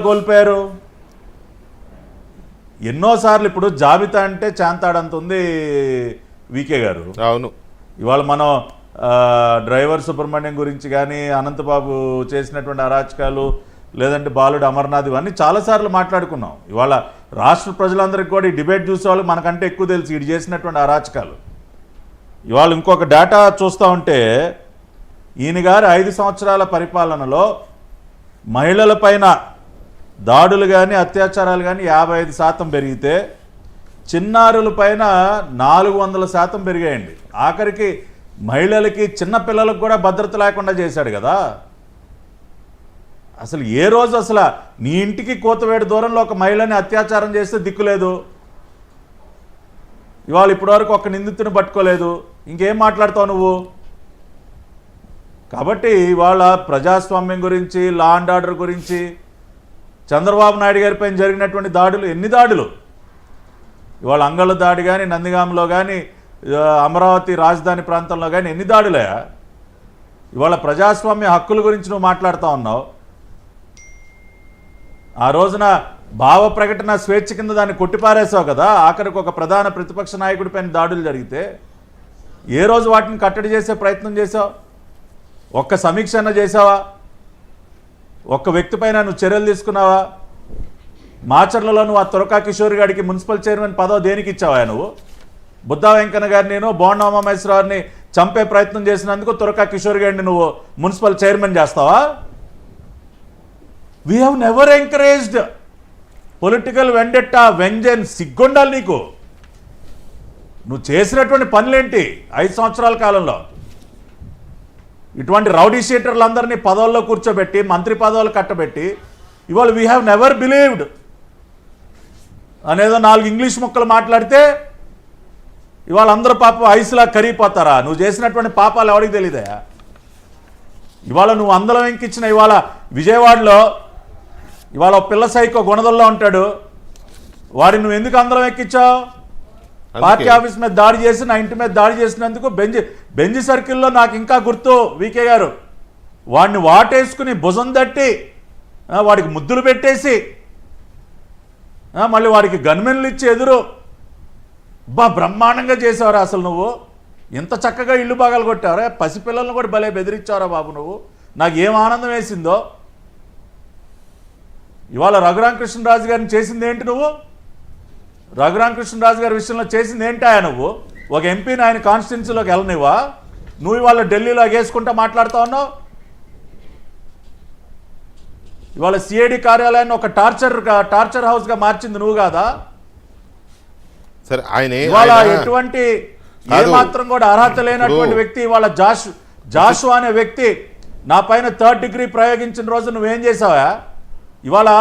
కోల్పోయారు. ఎన్నోసార్లు ఇప్పుడు జాబితా అంటే చాంతాడంత ఉంది వికే గారు. అవును, ఇవాళ మనం డ్రైవర్ సుబ్రహ్మణ్యం గురించి కానీ, అనంతబాబు చేసినటువంటి అరాచకాలు, లేదంటే బాలుడు అమర్నాథ్, ఇవన్నీ చాలాసార్లు మాట్లాడుకున్నాం. ఇవాళ రాష్ట్ర ప్రజలందరికీ కూడా ఈ డిబేట్ చూసే వాళ్ళు మనకంటే ఎక్కువ తెలుసు ఇది చేసినటువంటి అరాచకాలు. ఇవాళ ఇంకొక డేటా చూస్తూ ఉంటే ఈయన గారి 5 సంవత్సరాల పరిపాలనలో మహిళలపైన దాడులు కానీ అత్యాచారాలు కానీ 55% పెరిగితే చిన్నారులపైన 400% పెరిగాయండి. ఆఖరికి మహిళలకి చిన్నపిల్లలకు కూడా భద్రత లేకుండా చేశాడు కదా. అసలు ఏ రోజు అసలు నీ ఇంటికి కోతవేడు దూరంలో ఒక మహిళని అత్యాచారం చేస్తే దిక్కులేదు. ఇవాళ ఇప్పటివరకు ఒక నిందితుని పట్టుకోలేదు. ఇంకేం మాట్లాడతావు నువ్వు? కాబట్టి ఇవాళ ప్రజాస్వామ్యం గురించి, లా అండ్ ఆర్డర్ గురించి, చంద్రబాబు నాయుడు గారిపై జరిగినటువంటి దాడులు, ఎన్ని దాడులు, ఇవాళ అంగళ్ళ దాడి కానీ, నందిగాంలో కానీ, అమరావతి రాజధాని ప్రాంతంలో కానీ ఎన్ని దాడులే. ఇవాళ ప్రజాస్వామ్య హక్కుల గురించి నువ్వు మాట్లాడుతూ ఉన్నావు. ఆ రోజున భావ ప్రకటన స్వేచ్ఛ కింద దాన్ని కొట్టిపారేసావు కదా. ఆఖరికి ఒక ప్రధాన ప్రతిపక్ష నాయకుడిపైన దాడులు జరిగితే ఏ రోజు వాటిని కట్టడి చేసే ప్రయత్నం చేసావు? ఒక్క సమీక్ష అన్న చేసావా? ఒక్క వ్యక్తిపైన నువ్వు చర్యలు తీసుకున్నావా? మాచర్లలో నువ్వు ఆ తురకా కిషోర్ గారికి మున్సిపల్ చైర్మన్ పదవి దేనికి ఇచ్చావా? నువ్వు బుద్ధా వెంకన్న గారిని, నేను బోండా ఉమామహేశ్వరరావుని చంపే ప్రయత్నం చేసినందుకు తురకా కిషోర్ గారిని నువ్వు మున్సిపల్ చైర్మన్ చేస్తావా? We have never encouraged political వెండెట్టా, vengeance. సిగ్గుండాలి నీకు. నువ్వు చేసినటువంటి పనులేంటి 5 సంవత్సరాల కాలంలో? ఇటువంటి రౌడీ షీటర్లందరినీ పదవుల్లో కూర్చోబెట్టి, మంత్రి పదవులు కట్టబెట్టి, ఇవాళ వీ హ్యావ్ నెవర్ బిలీవ్డ్ అనేదో 4 ఇంగ్లీష్ ముక్కలు మాట్లాడితే ఇవాళ అందరూ పాపం ఐస్లా కరిగిపోతారా? నువ్వు చేసినటువంటి పాపాలు ఎవరికి తెలియదా? ఇవాళ నువ్వు అందలం వెంకిచ్చిన, ఇవాళ విజయవాడలో ఇవాళ పిల్ల సైకో గుణదల్లో ఉంటాడు. వాడిని నువ్వు ఎందుకు అందలం ఎక్కించావు? పార్టీ ఆఫీస్ మీద దాడి చేసి, నా ఇంటి మీద దాడి చేసినందుకు బెంజి సర్కిల్లో నాకు ఇంకా గుర్తు వికే గారు. వాడిని వాటేసుకుని భుజం తట్టి వాడికి ముద్దులు పెట్టేసి మళ్ళీ వాడికి గన్మెన్లు ఇచ్చి ఎదురు బ్రహ్మాండంగా చేసావురా. అసలు నువ్వు ఎంత చక్కగా ఇల్లు బాగాలు కొట్టావరా. పసిపిల్లలను కూడా భలే బెదిరించావురా బాబు నువ్వు. నాకు ఏం ఆనందం వేసిందో. ఇవాళ రఘురామకృష్ణరాజు గారిని చేసింది ఏంటి నువ్వు? రఘురామకృష్ణరాజు గారి విషయంలో చేసింది ఏంటాయా నువ్వు? ఒక ఎంపీని ఆయన కాన్స్టిట్యున్సీలోకి వెళ్ళనివా? నువ్వు ఇవాళ ఢిల్లీలో ఎగేసుకుంటా మాట్లాడుతూ ఉన్నావు. ఇవాళ సిఐడి కార్యాలయాన్ని ఒక టార్చర్ హౌస్గా మార్చింది నువ్వు కాదా? సరే, ఆయన ఇవాళ ఎటువంటి ఏమాత్రం కూడా అర్హత లేనటువంటి వ్యక్తి ఇవాళ జాషు అనే వ్యక్తి నా పైన 3rd డిగ్రీ ప్రయోగించిన రోజు నువ్వేం చేసావా? ఇవాళ